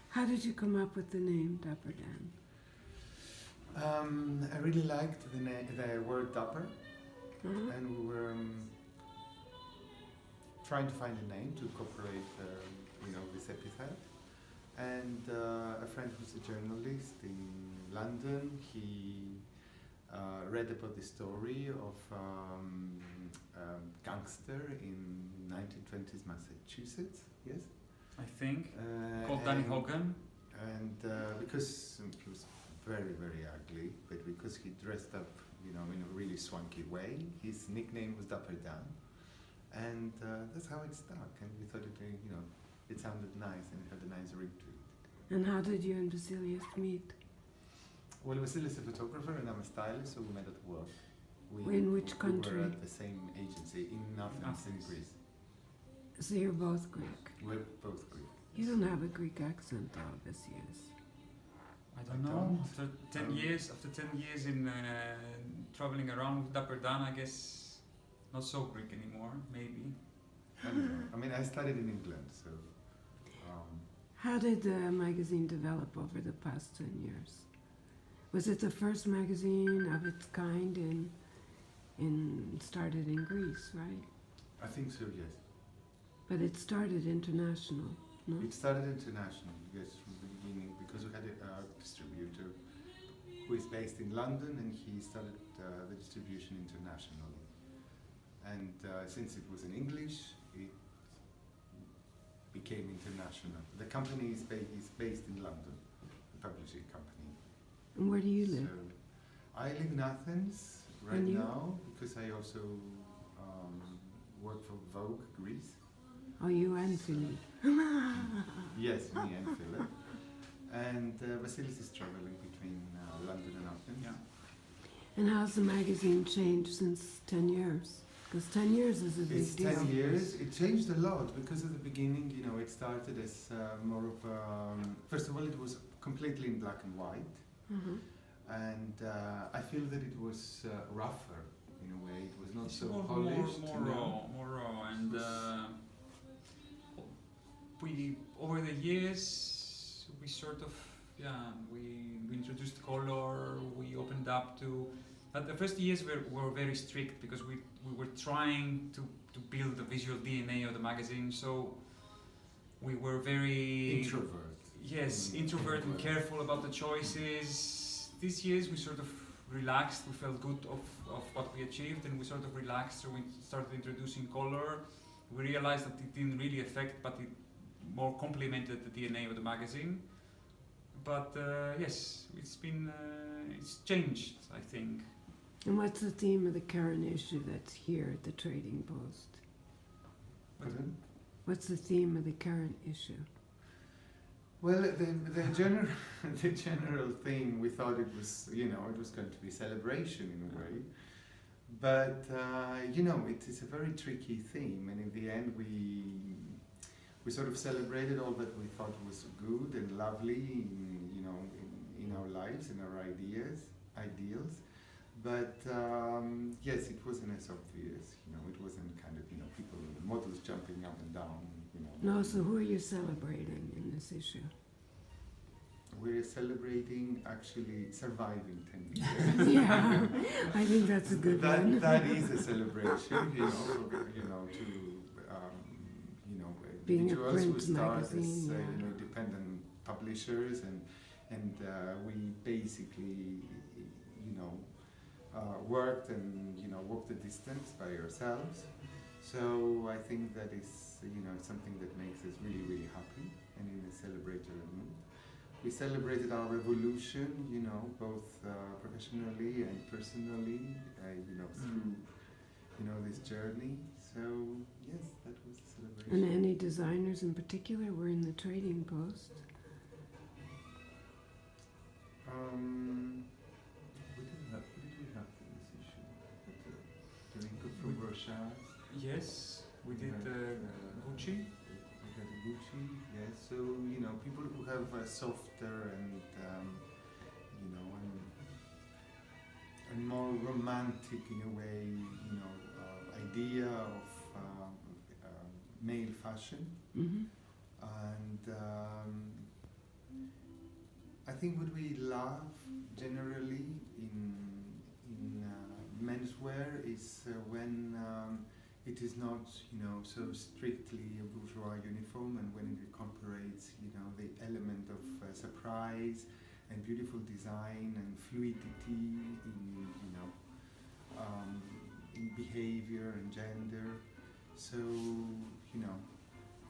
How did you come up with the name Dapper Dan? I really liked the word dapper, Uh-huh. and we were trying to find a name to incorporate, this epithet. And a friend who's a journalist in London, he read about the story of gangster in 1920s Massachusetts. Yes, I think. Called Danny Hogan. And because he was very, very ugly, but because he dressed up, in a really swanky way, his nickname was Dapper Dan. And that's how it stuck. And we thought it sounded nice and it had a nice ring to it. And how did you and Vasilius meet? Well, Vasily is a photographer and I'm a stylist, so we met at work. In which country? We were at the same agency in Athens, in Greece. So you're both Greek. We're both Greek. You don't have a Greek accent, though, Vasilius. I don't know. After 10 years in traveling around with Dapper Dan, I guess not so Greek anymore. Maybe. I don't know. I mean, I studied in England, so. How did the magazine develop over the past 10 years? Was it the first magazine of its kind started in Greece, right? I think so, yes. But it started international, no? It started international, yes, from the beginning, because we had a distributor who is based in London, and he started the distribution internationally. And since it was in English, it became international. The company is based in London, the publishing company. And where do you live? So I live in Athens right now because I also work for Vogue Greece. Oh, you and Philippe. Yes, me and Philip. And Vasilis is traveling between London and Athens. Yeah. And how's the magazine changed since 10 years? Because 10 years is a big deal. It's 10 years. It changed a lot because at the beginning, it started as more of first of all, it was completely in black and white. Uh-huh. And I feel that it was rougher in a way. It was not It's so more polished. more raw. And we, over the years, we sort of, we introduced color, we opened up to. The first years were very strict because we were trying to build the visual DNA of the magazine, so we were very introvert. Yes, introvert and careful about the choices. These years we sort of relaxed, we felt good of what we achieved, and we sort of relaxed, so we started introducing color. We realized that it didn't really affect, but it more complemented the DNA of the magazine. But yes, it's changed, I think. And what's the theme of the current issue that's here at the Trading Post? Pardon? What's the theme of the current issue? Well, the general theme, we thought it was, it was going to be celebration in a way. But, it's a very tricky theme, and in the end we sort of celebrated all that we thought was good and lovely in our lives and our ideals. But yes, it wasn't as obvious, it wasn't kind of, people, models jumping up and down, No, so who are you celebrating in this issue? We're celebrating actually surviving 10 years. Yeah, I think that's a good one. That is a celebration, Being a individuals who print start magazine, as independent publishers, and we basically worked and walked the distance by ourselves. So I think that is something that makes us really, really happy and in a celebratory mood. We celebrated our evolution, both professionally and personally, through this journey. So yes, that was a celebration. And any designers in particular were in the Trading Post? What did we have for this issue? The input from Rochard. Yes, we did Gucci. We had Gucci, yes. So people who have a softer and and more romantic in a way, idea of male fashion. Mm-hmm. And think what we love generally in menswear is when it is not, so strictly a bourgeois uniform, and when it incorporates, the element of surprise and beautiful design and fluidity in behavior and gender. So,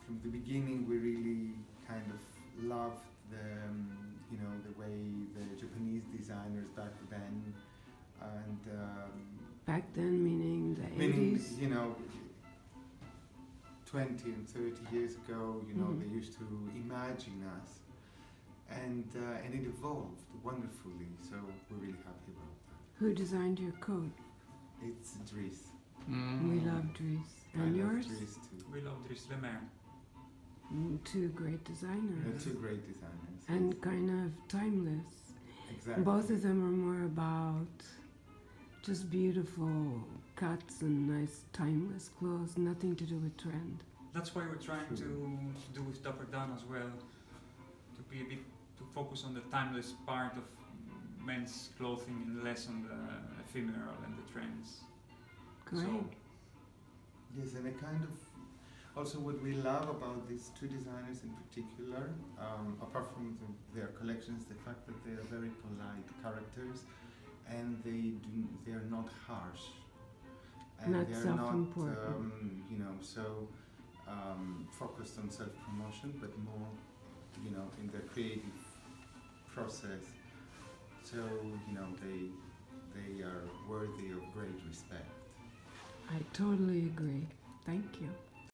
from the beginning, we really kind of loved the way the Japanese designers back then, and Back then, meaning the meaning, 80s? 20 and 30 years ago, Mhm. they used to imagine us, and it evolved wonderfully. So we're really happy about that. Who designed your coat? It's Dries. We love Dries. I And love yours? Dries too. We love Dries Lemaire. Two great designers. They're two great designers. And kind of timeless. Exactly. Both of them are more about just beautiful cuts and nice timeless clothes, nothing to do with trend. That's why we're trying to True. do with Dapper Dan as well, to be a bit to focus on the timeless part of men's clothing and less on the ephemeral and the trends. Great. So Yes, and a kind of also what we love about these two designers in particular, apart from their collections, the fact that they are very polite characters, and they are not harsh, and Not they are self-important. focused on self-promotion, but more, in the creative process. So they are worthy of great respect. I totally agree. Thank you.